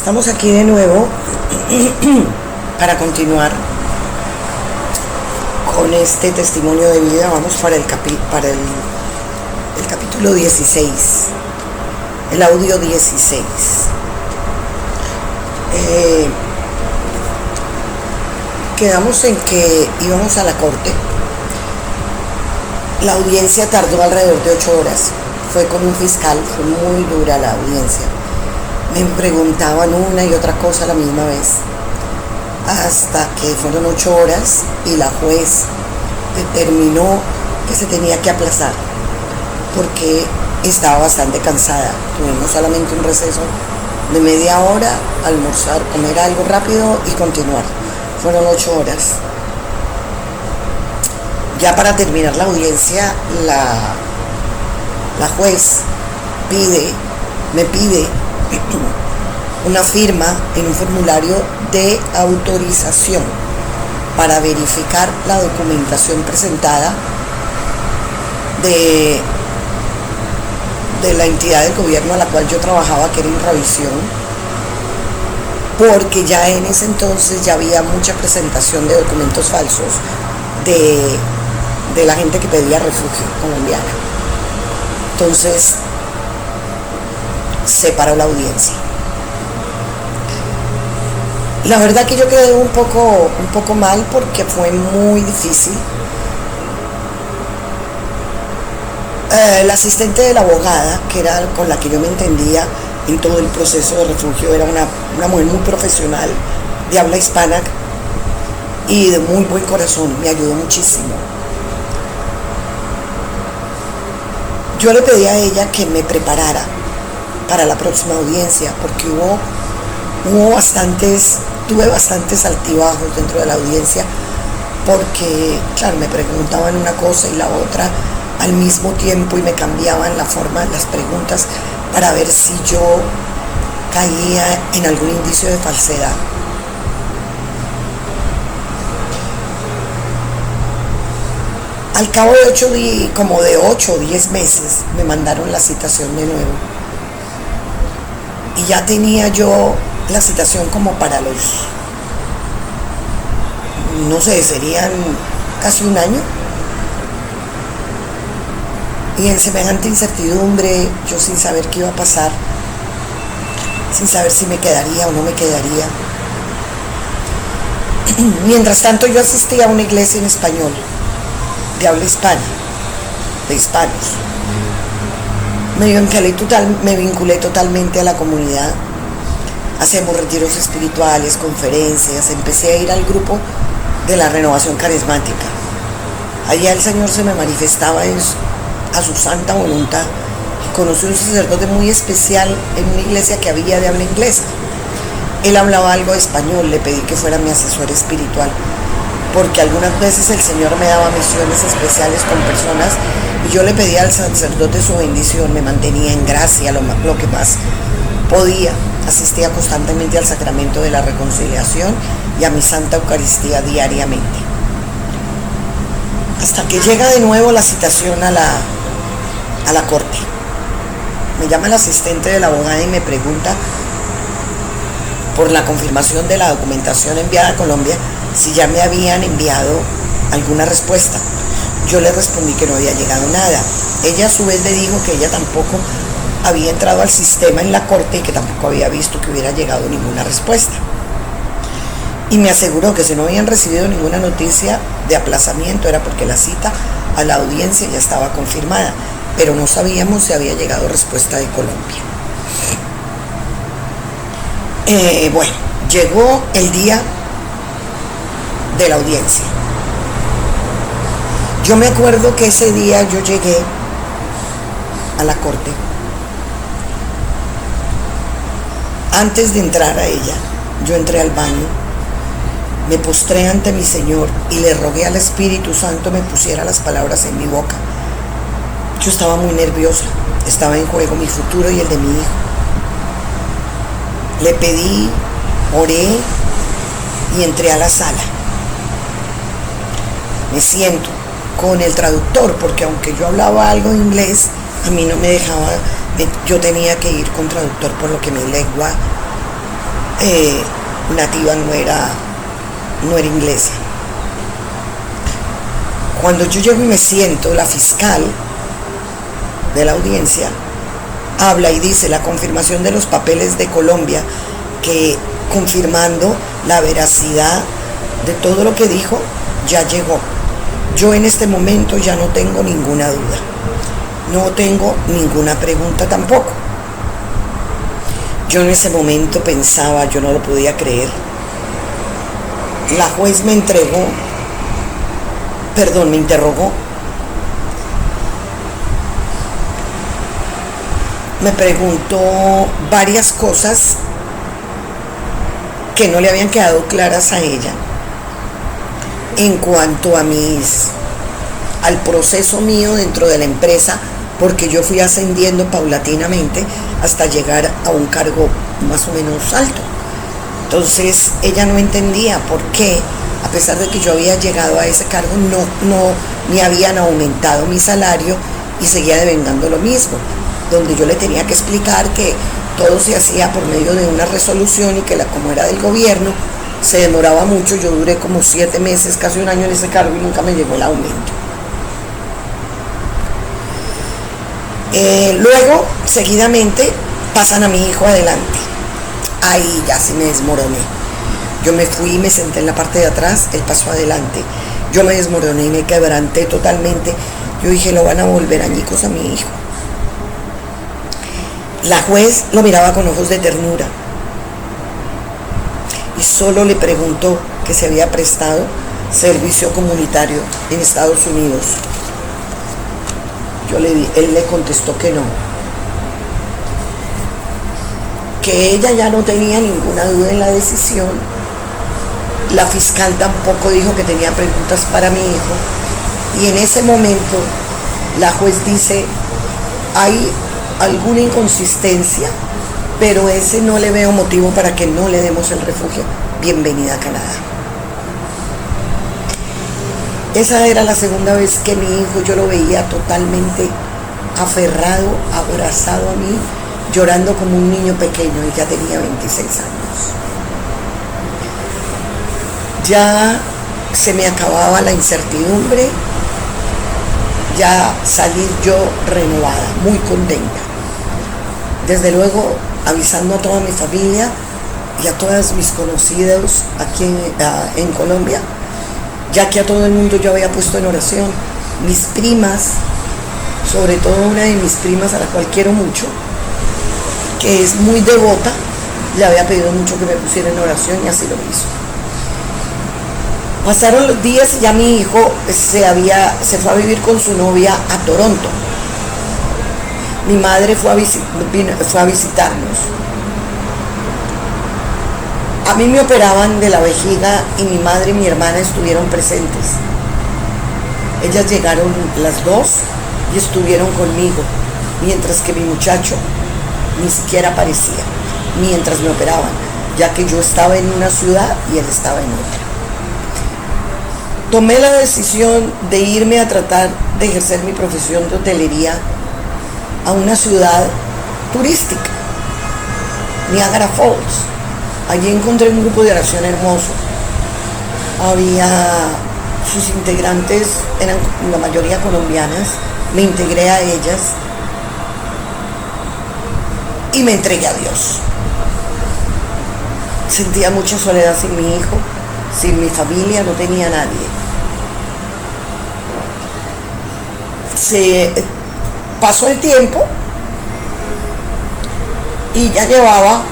Estamos aquí de nuevo para continuar con este testimonio de vida. Vamos para el capítulo 16, el audio 16. Quedamos en que íbamos a la corte. La audiencia tardó alrededor de 8 horas. Fue con un fiscal, fue muy dura la audiencia. Me preguntaban una y otra cosa a la misma vez, hasta que fueron 8 horas y la juez determinó que se tenía que aplazar porque estaba bastante cansada. Tuvimos solamente un receso de media hora, almorzar, comer algo rápido y continuar. Fueron 8 horas. Ya para terminar la audiencia, la juez me pide una firma en un formulario de autorización para verificar la documentación presentada de la entidad del gobierno a la cual yo trabajaba, que era Inravisión, porque ya en ese entonces ya había mucha presentación de documentos falsos de la gente que pedía refugio colombiana. Entonces se paró la audiencia. La verdad que yo quedé un poco mal porque fue muy difícil. La asistente de la abogada, que era con la que yo me entendía en todo el proceso de refugio, era una mujer muy profesional, de habla hispana y de muy buen corazón, me ayudó muchísimo. Yo le pedí a ella que me preparara para la próxima audiencia, porque tuve bastantes altibajos dentro de la audiencia, porque claro, me preguntaban una cosa y la otra al mismo tiempo y me cambiaban la forma de las preguntas para ver si yo caía en algún indicio de falsedad. Al cabo de 8 o 10 meses me mandaron la citación de nuevo. Y ya tenía yo la citación como para serían casi un año. Y en semejante incertidumbre, yo sin saber qué iba a pasar, sin saber si me quedaría o no me quedaría. Mientras tanto, yo asistí a una iglesia en español, de habla hispana, de hispanos. Me vinculé totalmente a la comunidad. Hacemos retiros espirituales, conferencias. Empecé a ir al grupo de la renovación carismática. Allá el Señor se me manifestaba a su santa voluntad. Conocí un sacerdote muy especial en una iglesia que había de habla inglesa. Él hablaba algo de español. Le pedí que fuera mi asesor espiritual, porque algunas veces el Señor me daba misiones especiales con personas y yo le pedía al sacerdote su bendición, me mantenía en gracia lo que más podía. Asistía constantemente al sacramento de la reconciliación y a mi Santa Eucaristía diariamente. Hasta que llega de nuevo la citación a la corte. Me llama el asistente de la abogada y me pregunta por la confirmación de la documentación enviada a Colombia, si ya me habían enviado alguna respuesta. Yo le respondí que no había llegado nada. Ella a su vez le dijo que ella tampoco había entrado al sistema en la corte y que tampoco había visto que hubiera llegado ninguna respuesta. Y me aseguró que si no habían recibido ninguna noticia de aplazamiento era porque la cita a la audiencia ya estaba confirmada, pero no sabíamos si había llegado respuesta de Colombia. Bueno, llegó el día de la audiencia. Yo me acuerdo que ese día yo llegué a la corte. Antes de entrar a ella, yo entré al baño, me postré ante mi Señor y le rogué al Espíritu Santo me pusiera las palabras en mi boca. Yo estaba muy nerviosa, estaba en juego mi futuro y el de mi hijo. Le pedí, oré y entré a la sala. Me siento con el traductor, porque aunque yo hablaba algo de inglés, a mí no me dejaba, yo tenía que ir con traductor, por lo que mi lengua nativa, no era inglesa. Cuando yo llego y me siento, la fiscal de la audiencia habla y dice la confirmación de los papeles de Colombia, que confirmando la veracidad de todo lo que dijo, ya llegó. Yo en este momento ya no tengo ninguna duda, no tengo ninguna pregunta tampoco. Yo en ese momento pensaba, yo no lo podía creer. La juez me interrogó. Me preguntó varias cosas que no le habían quedado claras a ella en cuanto al proceso mío dentro de la empresa, porque yo fui ascendiendo paulatinamente hasta llegar a un cargo más o menos alto. Entonces ella no entendía por qué, a pesar de que yo había llegado a ese cargo, no me habían aumentado mi salario y seguía devengando lo mismo, donde yo le tenía que explicar que todo se hacía por medio de una resolución y que como era del gobierno, se demoraba mucho. Yo duré como 7 meses, casi un año en ese cargo y nunca me llegó el aumento. Luego, seguidamente, pasan a mi hijo adelante. Ahí ya se me desmoroné. Yo me fui y me senté en la parte de atrás, él pasó adelante. Yo me desmoroné y me quebranté totalmente. Yo dije, lo van a volver añicos a mi hijo. La juez lo miraba con ojos de ternura y solo le preguntó que se había prestado servicio comunitario en Estados Unidos. Él le contestó que no, que ella ya no tenía ninguna duda en la decisión. La fiscal tampoco dijo que tenía preguntas para mi hijo, y en ese momento la juez dice, hay alguna inconsistencia, pero ese no le veo motivo para que no le demos el refugio. Bienvenida a Canadá. Esa era la segunda vez que mi hijo yo lo veía totalmente aferrado, abrazado a mí, llorando como un niño pequeño, y ya tenía 26 años. Ya se me acababa la incertidumbre, ya salir yo renovada, muy contenta. Desde luego avisando a toda mi familia y a todos mis conocidos aquí en Colombia, ya que a todo el mundo yo había puesto en oración. Mis primas, sobre todo una de mis primas a la cual quiero mucho, que es muy devota, le había pedido mucho que me pusiera en oración y así lo hizo. Pasaron los días y ya mi hijo se fue a vivir con su novia a Toronto. Mi madre fue a visitarnos. A mí me operaban de la vejiga y mi madre y mi hermana estuvieron presentes. Ellas llegaron las dos y estuvieron conmigo, mientras que mi muchacho ni siquiera aparecía, mientras me operaban, ya que yo estaba en una ciudad y él estaba en otra. Tomé la decisión de irme a tratar de ejercer mi profesión de hotelería a una ciudad turística, Niagara Falls. Allí encontré un grupo de oración hermoso. Sus integrantes eran la mayoría colombianas. Me integré a ellas y me entregué a Dios. Sentía mucha soledad sin mi hijo, sin mi familia, no tenía nadie. Pasó el tiempo y ya llevaba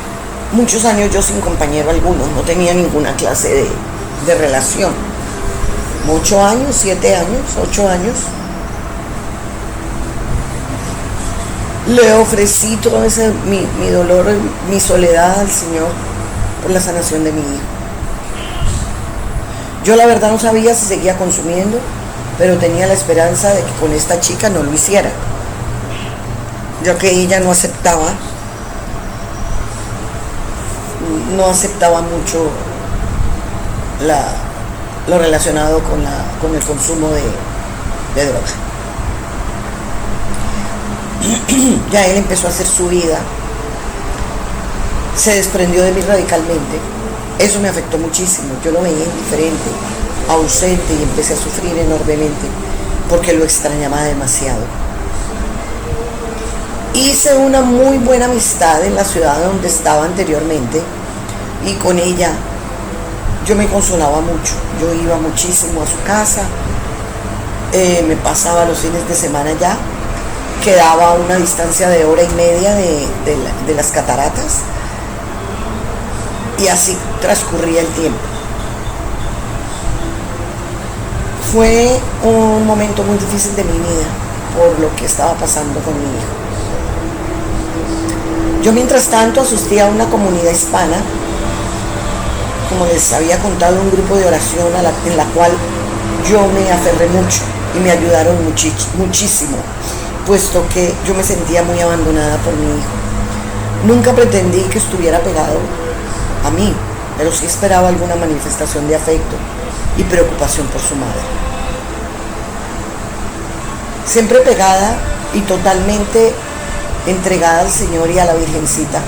muchos años yo sin compañero alguno, no tenía ninguna clase de relación. 8 años, 7 años, 8 años. Le ofrecí todo mi dolor, mi soledad al Señor por la sanación de mi hijo. Yo la verdad no sabía si seguía consumiendo, pero tenía la esperanza de que con esta chica no lo hiciera, ya que ella no aceptaba mucho lo relacionado con el consumo de droga. Ya él empezó a hacer su vida se desprendió de mí radicalmente. Eso me afectó muchísimo. Yo lo veía indiferente, ausente, y empecé a sufrir enormemente porque lo extrañaba demasiado. Hice una muy buena amistad en la ciudad donde estaba anteriormente y con ella yo me consolaba mucho. Yo iba muchísimo a su casa, me pasaba los fines de semana allá, quedaba a una distancia de hora y media de las cataratas, y así transcurría el tiempo. Fue un momento muy difícil de mi vida por lo que estaba pasando con mi hijo. Yo mientras tanto asistía a una comunidad hispana, como les había contado, un grupo de oración en la cual yo me aferré mucho y me ayudaron muchísimo, puesto que yo me sentía muy abandonada por mi hijo. Nunca pretendí que estuviera pegado a mí, pero sí esperaba alguna manifestación de afecto y preocupación por su madre. Siempre pegada y totalmente entregada al Señor y a la Virgencita,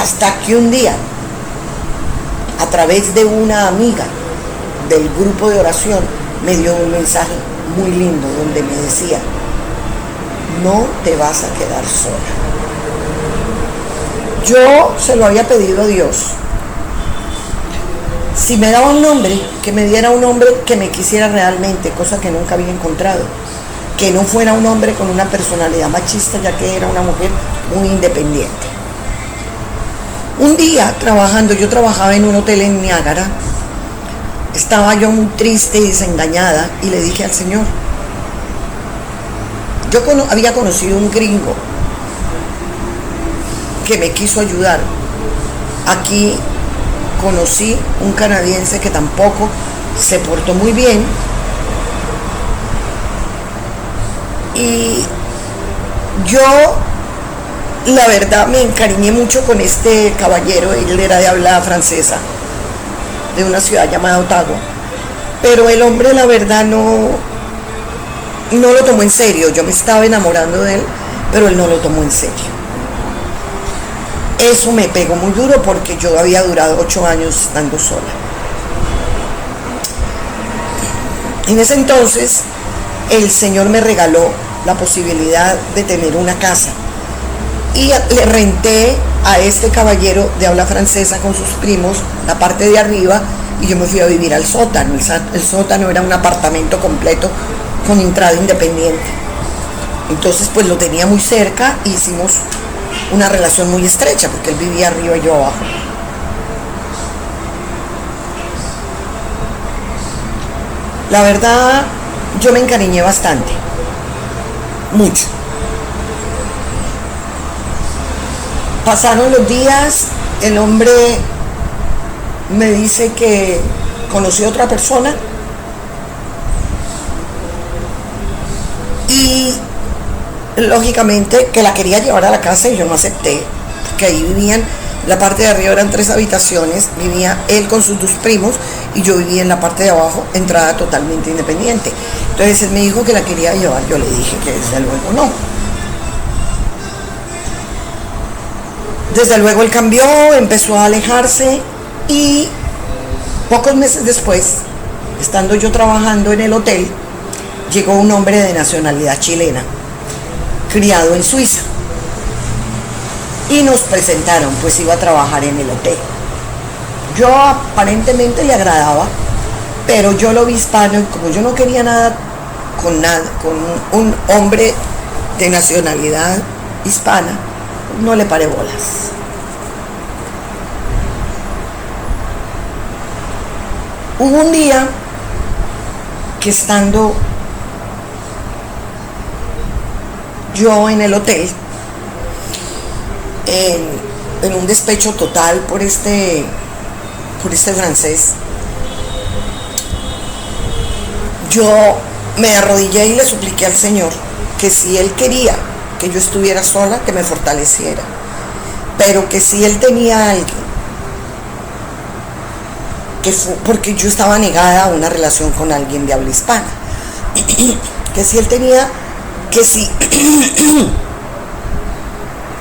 hasta que un día, a través de una amiga del grupo de oración, me dio un mensaje muy lindo donde me decía: no te vas a quedar sola. Yo se lo había pedido a Dios. Si me daba un hombre, que me diera un hombre que me quisiera realmente, cosa que nunca había encontrado. Que no fuera un hombre con una personalidad machista, ya que era una mujer muy independiente. Un día yo trabajaba en un hotel en Niágara, estaba yo muy triste y desengañada, y le dije al Señor, yo había conocido un gringo que me quiso ayudar. Aquí conocí un canadiense que tampoco se portó muy bien, y yo, la verdad, me encariñé mucho con este caballero. Él era de habla francesa, de una ciudad llamada Ottawa, pero el hombre, la verdad, no lo tomó en serio. Yo me estaba enamorando de él, pero él no lo tomó en serio. Eso me pegó muy duro porque yo había durado 8 años estando sola. En ese entonces, el Señor me regaló la posibilidad de tener una casa, y le renté a este caballero de habla francesa con sus primos la parte de arriba, y yo me fui a vivir al sótano. El sótano era un apartamento completo con entrada independiente. Entonces pues lo tenía muy cerca, e hicimos una relación muy estrecha porque él vivía arriba y yo abajo. La verdad, yo me encariñé bastante, mucho. Pasaron los días, el hombre me dice que conoció a otra persona, y lógicamente que la quería llevar a la casa, y yo no acepté, porque ahí vivían, la parte de arriba eran 3 habitaciones, vivía él con sus 2 primos, y yo vivía en la parte de abajo, entrada totalmente independiente. Entonces él me dijo que la quería llevar, yo le dije que desde luego no. Desde luego él cambió, empezó a alejarse, y pocos meses después, estando yo trabajando en el hotel, llegó un hombre de nacionalidad chilena, criado en Suiza, y nos presentaron, pues iba a trabajar en el hotel. Yo aparentemente le agradaba, pero yo lo vi hispano, y como yo no quería nada con un hombre de nacionalidad hispana, no le paré bolas. Hubo un día que, estando yo en el hotel, en un despecho total por este francés, yo me arrodillé y le supliqué al Señor que si Él quería que yo estuviera sola, que me fortaleciera, pero que si Él tenía a alguien, porque yo estaba negada a una relación con alguien de habla hispana, que si Él tenía, que si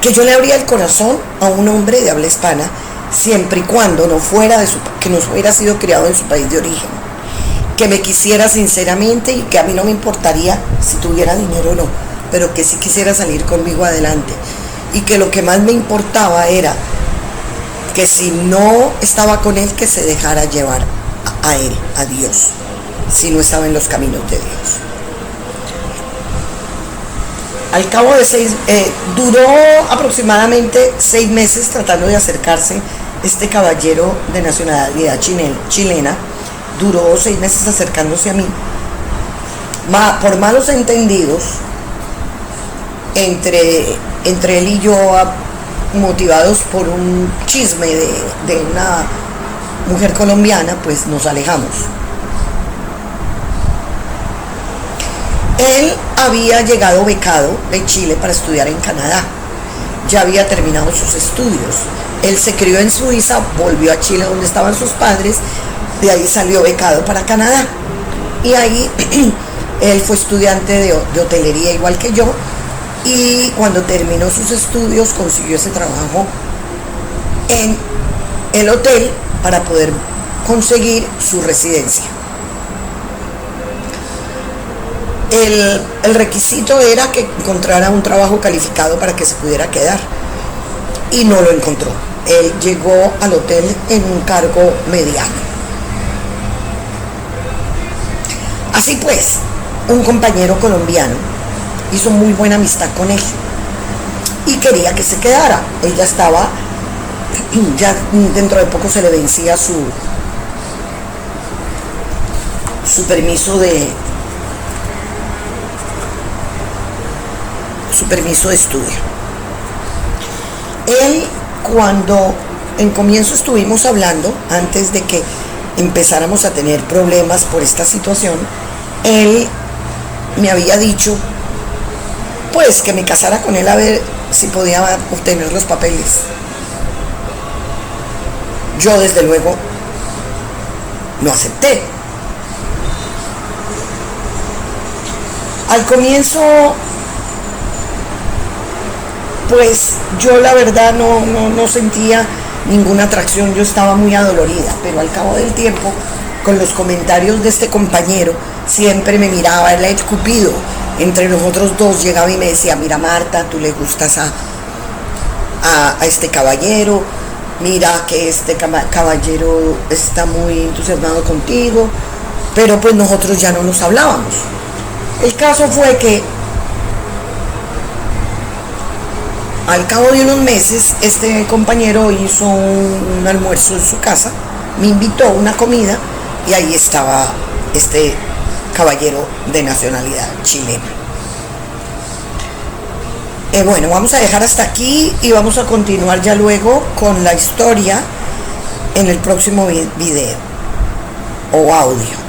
que yo le abría el corazón a un hombre de habla hispana, siempre y cuando no fuera que no hubiera sido criado en su país de origen, que me quisiera sinceramente y que a mí no me importaría si tuviera dinero o no, pero que sí quisiera salir conmigo adelante, y que lo que más me importaba era que si no estaba con él, que se dejara llevar a él, a Dios, si no estaba en los caminos de Dios. Al cabo de duró aproximadamente 6 meses tratando de acercarse este caballero de nacionalidad chilena, duró 6 meses acercándose a mí, por malos entendidos entre él y yo, motivados por un chisme de una mujer colombiana, pues nos alejamos. Él había llegado becado de Chile para estudiar en Canadá. Ya había terminado sus estudios. Él se crió en Suiza, volvió a Chile donde estaban sus padres, de ahí salió becado para Canadá. Y ahí él fue estudiante de hotelería igual que yo, y cuando terminó sus estudios consiguió ese trabajo en el hotel para poder conseguir su residencia. El requisito era que encontrara un trabajo calificado para que se pudiera quedar, y no lo encontró. Él llegó al hotel en un cargo mediano. Así pues, un compañero colombiano hizo muy buena amistad con él y quería que se quedara. Él ya estaba, ya dentro de poco se le vencía su permiso de estudio. Él, cuando en comienzo estuvimos hablando, antes de que empezáramos a tener problemas por esta situación, él me había dicho pues que me casara con él a ver si podía obtener los papeles. Yo desde luego no acepté. Al comienzo, pues yo la verdad no sentía ninguna atracción, yo estaba muy adolorida, pero al cabo del tiempo, con los comentarios de este compañero, siempre me miraba, era el cupido. Entre nosotros dos llegaba y me decía: mira, Marta, tú le gustas a este caballero, mira que este caballero está muy entusiasmado contigo, pero pues nosotros ya no nos hablábamos. El caso fue que al cabo de unos meses este compañero hizo un almuerzo en su casa, me invitó a una comida y ahí estaba este caballero de nacionalidad chilena. Bueno, vamos a dejar hasta aquí y vamos a continuar ya luego con la historia en el próximo video o audio.